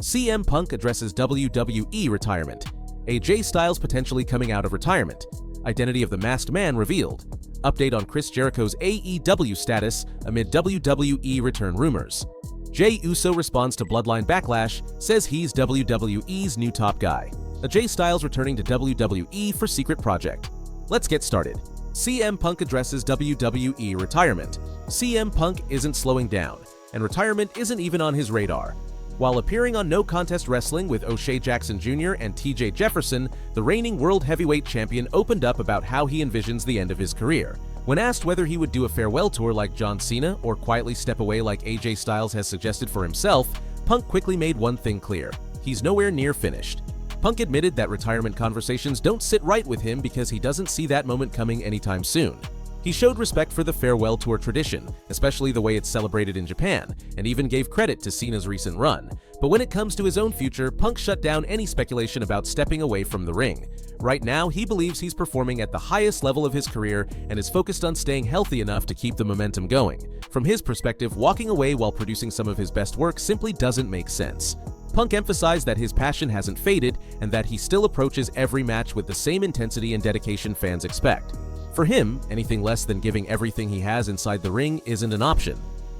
CM Punk addresses WWE Retirement. AJ Styles potentially coming out of retirement. Identity of the Masked Man revealed. Update on Chris Jericho's AEW status amid WWE Return rumors. Jey Uso responds to Bloodline Backlash, says he's WWE's new top guy. AJ Styles returning to WWE for secret project. Let's get started. CM Punk addresses WWE Retirement. CM Punk isn't slowing down, and retirement isn't even on his radar. While appearing on No Contest Wrestling with O'Shea Jackson Jr. and TJ Jefferson, the reigning World Heavyweight Champion opened up about how he envisions the end of his career. When asked whether he would do a farewell tour like John Cena or quietly step away like AJ Styles has suggested for himself, Punk quickly made one thing clear: he's nowhere near finished. Punk admitted that retirement conversations don't sit right with him because he doesn't see that moment coming anytime soon. He showed respect for the farewell tour tradition, especially the way it's celebrated in Japan, and even gave credit to Cena's recent run. But when it comes to his own future, Punk shut down any speculation about stepping away from the ring. Right now, he believes he's performing at the highest level of his career and is focused on staying healthy enough to keep the momentum going. From his perspective, walking away while producing some of his best work simply doesn't make sense. Punk emphasized that his passion hasn't faded and that he still approaches every match with the same intensity and dedication fans expect. For him, anything less than giving everything he has inside the ring isn't an option.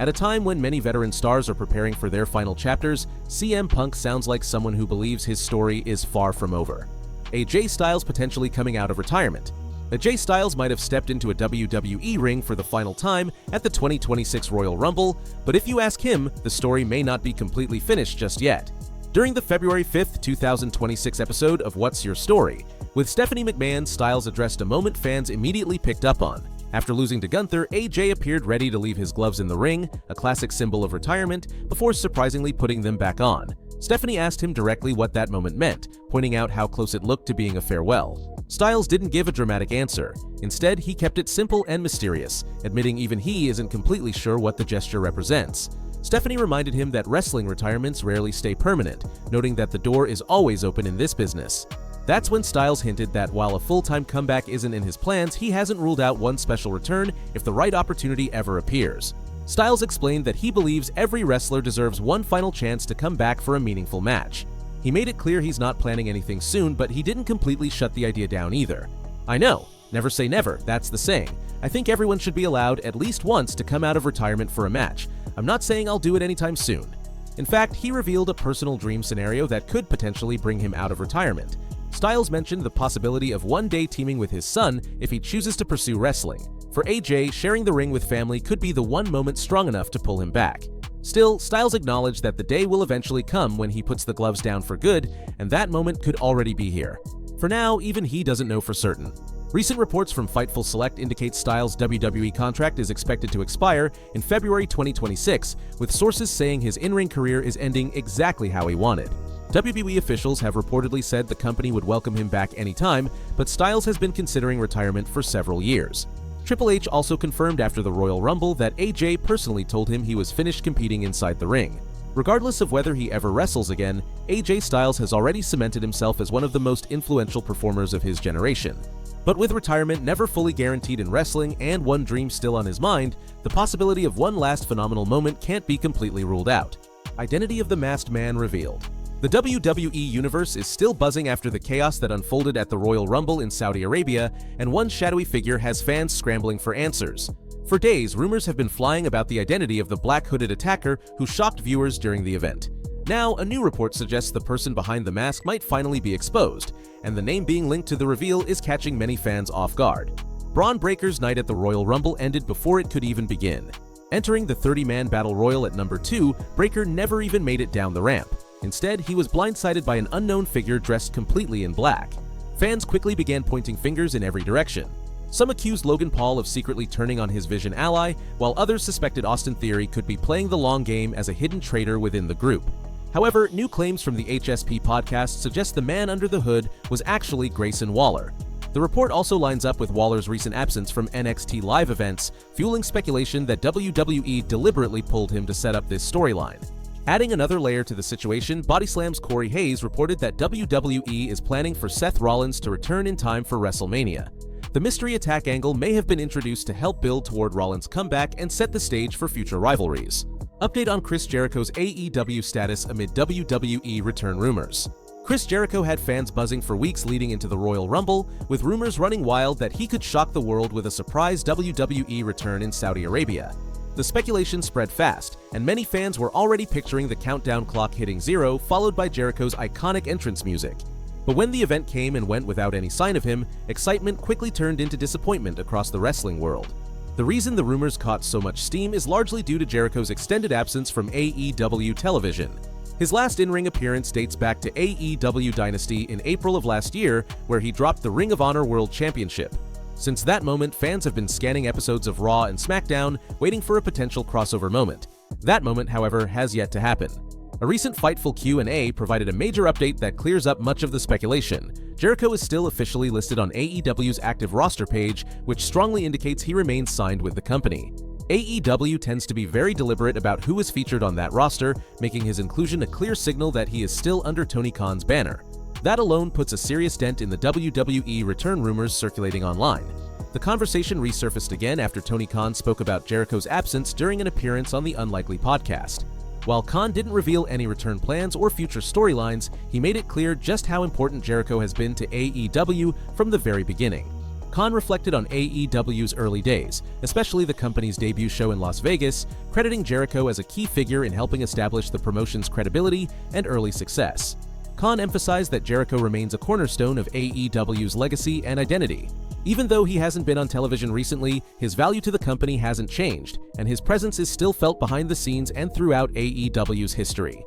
At a time when many veteran stars are preparing for their final chapters, CM Punk sounds like someone who believes his story is far from over. AJ Styles potentially coming out of retirement. AJ Styles might have stepped into a WWE ring for the final time at the 2026 Royal Rumble, but if you ask him, the story may not be completely finished just yet. During the February 5th, 2026 episode of What's Your Story, with Stephanie McMahon, Styles addressed a moment fans immediately picked up on. After losing to Gunther, AJ appeared ready to leave his gloves in the ring, a classic symbol of retirement, before surprisingly putting them back on. Stephanie asked him directly what that moment meant, pointing out how close it looked to being a farewell. Styles didn't give a dramatic answer. Instead, he kept it simple and mysterious, admitting even he isn't completely sure what the gesture represents. Stephanie reminded him that wrestling retirements rarely stay permanent, noting that the door is always open in this business. That's when Styles hinted that while a full-time comeback isn't in his plans, he hasn't ruled out one special return if the right opportunity ever appears. Styles explained that he believes every wrestler deserves one final chance to come back for a meaningful match. He made it clear he's not planning anything soon, but he didn't completely shut the idea down either. I know, never say never, that's the saying. I think everyone should be allowed at least once to come out of retirement for a match. I'm not saying I'll do it anytime soon. In fact, he revealed a personal dream scenario that could potentially bring him out of retirement. Styles mentioned the possibility of one day teaming with his son if he chooses to pursue wrestling. For AJ, sharing the ring with family could be the one moment strong enough to pull him back. Still, Styles acknowledged that the day will eventually come when he puts the gloves down for good, and that moment could already be here. For now, even he doesn't know for certain. Recent reports from Fightful Select indicate Styles' WWE contract is expected to expire in February 2026, with sources saying his in-ring career is ending exactly how he wanted. WWE officials have reportedly said the company would welcome him back anytime, but Styles has been considering retirement for several years. Triple H also confirmed after the Royal Rumble that AJ personally told him he was finished competing inside the ring. Regardless of whether he ever wrestles again, AJ Styles has already cemented himself as one of the most influential performers of his generation. But with retirement never fully guaranteed in wrestling and one dream still on his mind, the possibility of one last phenomenal moment can't be completely ruled out. Identity of the Masked Man revealed. The WWE Universe is still buzzing after the chaos that unfolded at the Royal Rumble in Saudi Arabia, and one shadowy figure has fans scrambling for answers. For days, rumors have been flying about the identity of the black-hooded attacker who shocked viewers during the event. Now, a new report suggests the person behind the mask might finally be exposed, and the name being linked to the reveal is catching many fans off guard. Braun Breaker's night at the Royal Rumble ended before it could even begin. Entering the 30-man Battle Royal at number 2, Breaker never even made it down the ramp. Instead, he was blindsided by an unknown figure dressed completely in black. Fans quickly began pointing fingers in every direction. Some accused Logan Paul of secretly turning on his Vision ally, while others suspected Austin Theory could be playing the long game as a hidden traitor within the group. However, new claims from the HSP podcast suggest the man under the hood was actually Grayson Waller. The report also lines up with Waller's recent absence from NXT live events, fueling speculation that WWE deliberately pulled him to set up this storyline. Adding another layer to the situation, Body Slam's Corey Hayes reported that WWE is planning for Seth Rollins to return in time for WrestleMania. The mystery attack angle may have been introduced to help build toward Rollins' comeback and set the stage for future rivalries. Update on Chris Jericho's AEW status amid WWE Return rumors. Chris Jericho had fans buzzing for weeks leading into the Royal Rumble, with rumors running wild that he could shock the world with a surprise WWE return in Saudi Arabia. The speculation spread fast, and many fans were already picturing the countdown clock hitting 0, followed by Jericho's iconic entrance music. But when the event came and went without any sign of him, excitement quickly turned into disappointment across the wrestling world. The reason the rumors caught so much steam is largely due to Jericho's extended absence from AEW television. His last in-ring appearance dates back to AEW Dynasty in April of last year, where he dropped the Ring of Honor World Championship. Since that moment, fans have been scanning episodes of Raw and SmackDown, waiting for a potential crossover moment. That moment, however, has yet to happen. A recent Fightful Q&A provided a major update that clears up much of the speculation. Jericho is still officially listed on AEW's active roster page, which strongly indicates he remains signed with the company. AEW tends to be very deliberate about who is featured on that roster, making his inclusion a clear signal that he is still under Tony Khan's banner. That alone puts a serious dent in the WWE Return rumors circulating online. The conversation resurfaced again after Tony Khan spoke about Jericho's absence during an appearance on the Unlikely podcast. While Khan didn't reveal any return plans or future storylines, he made it clear just how important Jericho has been to AEW from the very beginning. Khan reflected on AEW's early days, especially the company's debut show in Las Vegas, crediting Jericho as a key figure in helping establish the promotion's credibility and early success. Khan emphasized that Jericho remains a cornerstone of AEW's legacy and identity. Even though he hasn't been on television recently, his value to the company hasn't changed, and his presence is still felt behind the scenes and throughout AEW's history.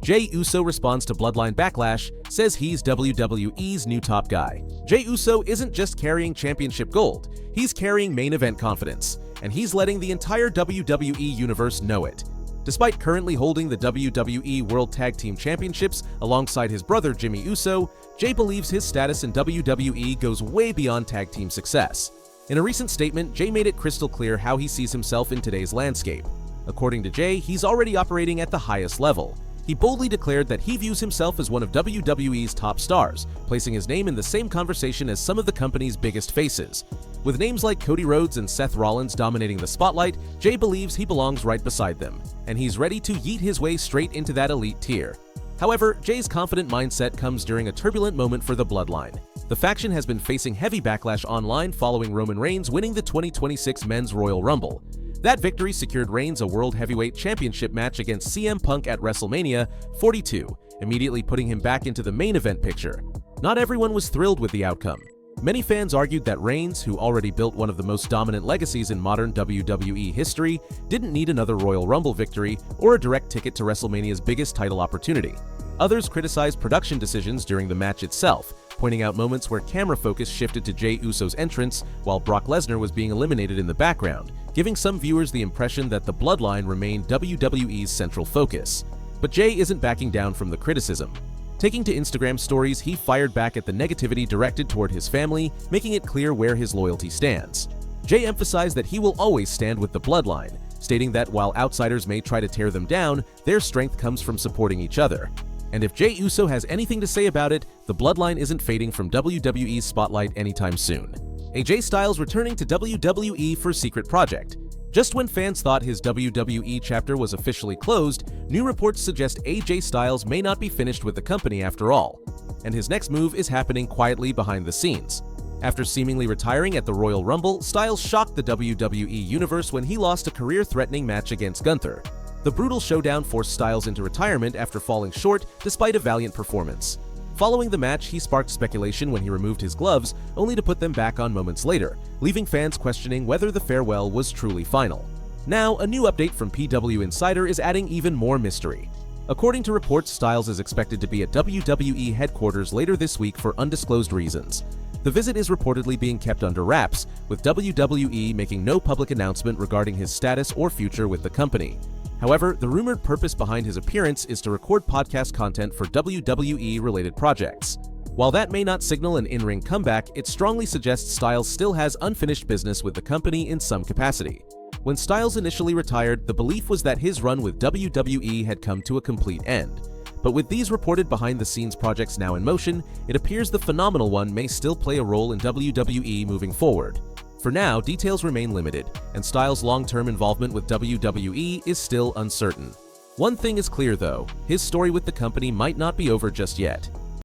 Jey Uso responds to Bloodline Backlash, says he's WWE's new top guy. Jey Uso isn't just carrying championship gold, he's carrying main event confidence, and he's letting the entire WWE universe know it. Despite currently holding the WWE World Tag Team Championships alongside his brother Jimmy Uso, Jey believes his status in WWE goes way beyond tag team success. In a recent statement, Jey made it crystal clear how he sees himself in today's landscape. According to Jey, he's already operating at the highest level. He boldly declared that he views himself as one of WWE's top stars, placing his name in the same conversation as some of the company's biggest faces. With names like Cody Rhodes and Seth Rollins dominating the spotlight, Jey believes he belongs right beside them, and he's ready to yeet his way straight into that elite tier. However, Jey's confident mindset comes during a turbulent moment for the Bloodline. The faction has been facing heavy backlash online following Roman Reigns winning the 2026 Men's Royal Rumble. That victory secured Reigns a World Heavyweight Championship match against CM Punk at WrestleMania 42, immediately putting him back into the main event picture. Not everyone was thrilled with the outcome. Many fans argued that Reigns, who already built one of the most dominant legacies in modern WWE history, didn't need another Royal Rumble victory or a direct ticket to WrestleMania's biggest title opportunity. Others criticized production decisions during the match itself, pointing out moments where camera focus shifted to Jey Uso's entrance while Brock Lesnar was being eliminated in the background, giving some viewers the impression that the Bloodline remained WWE's central focus. But Jey isn't backing down from the criticism. Taking to Instagram stories, he fired back at the negativity directed toward his family, making it clear where his loyalty stands. Jey emphasized that he will always stand with the Bloodline, stating that while outsiders may try to tear them down, their strength comes from supporting each other. And if Jey Uso has anything to say about it, the Bloodline isn't fading from WWE's spotlight anytime soon. AJ Styles returning to WWE for Secret Project. Just when fans thought his WWE chapter was officially closed, new reports suggest AJ Styles may not be finished with the company after all, and his next move is happening quietly behind the scenes. After seemingly retiring at the Royal Rumble, Styles shocked the WWE Universe when he lost a career-threatening match against Gunther. The brutal showdown forced Styles into retirement after falling short despite a valiant performance. Following the match, he sparked speculation when he removed his gloves, only to put them back on moments later, leaving fans questioning whether the farewell was truly final. Now, a new update from PW Insider is adding even more mystery. According to reports, Styles is expected to be at WWE headquarters later this week for undisclosed reasons. The visit is reportedly being kept under wraps, with WWE making no public announcement regarding his status or future with the company. However, the rumored purpose behind his appearance is to record podcast content for WWE-related projects. While that may not signal an in-ring comeback, it strongly suggests Styles still has unfinished business with the company in some capacity. When Styles initially retired, the belief was that his run with WWE had come to a complete end. But with these reported behind-the-scenes projects now in motion, it appears the phenomenal one may still play a role in WWE moving forward. For now, details remain limited, and Styles' long-term involvement with WWE is still uncertain. One thing is clear though, his story with the company might not be over just yet.